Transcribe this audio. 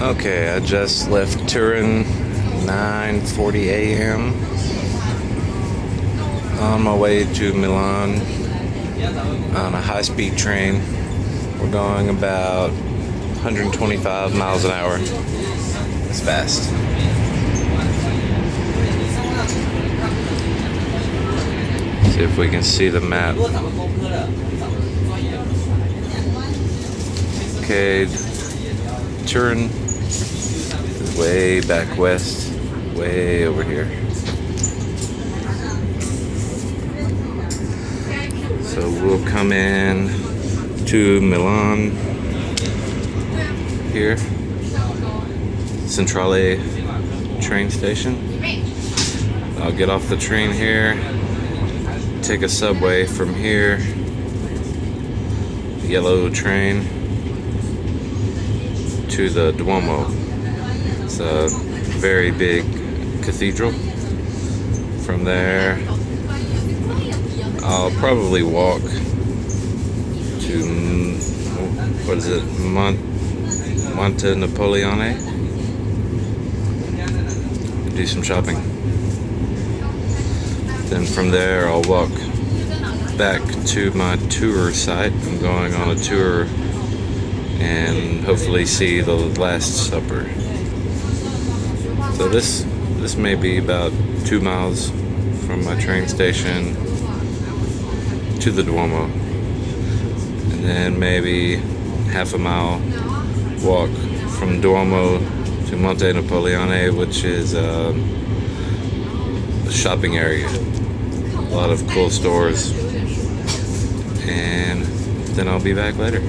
Okay, I just left Turin, 9:40 a.m. On my way to Milan on a high-speed train. We're going about 125 miles an hour. It's fast. See if we can see the map. Okay, Turin is way back west, way over here. So we'll come in to Milan here, Centrale train station. I'll get off the train here, take a subway from here, yellow train, to the Duomo. It's a very big cathedral. From there, I'll probably walk to, what is it, Monte Napoleone. Do some shopping. Then from there, I'll walk back to my tour site. I'm going on a tour and hopefully see the Last Supper. So this may be about 2 miles from my train station to the Duomo, and then maybe half a mile walk from Duomo to Monte Napoleone, which is a shopping area, a lot of cool stores, and then I'll be back later.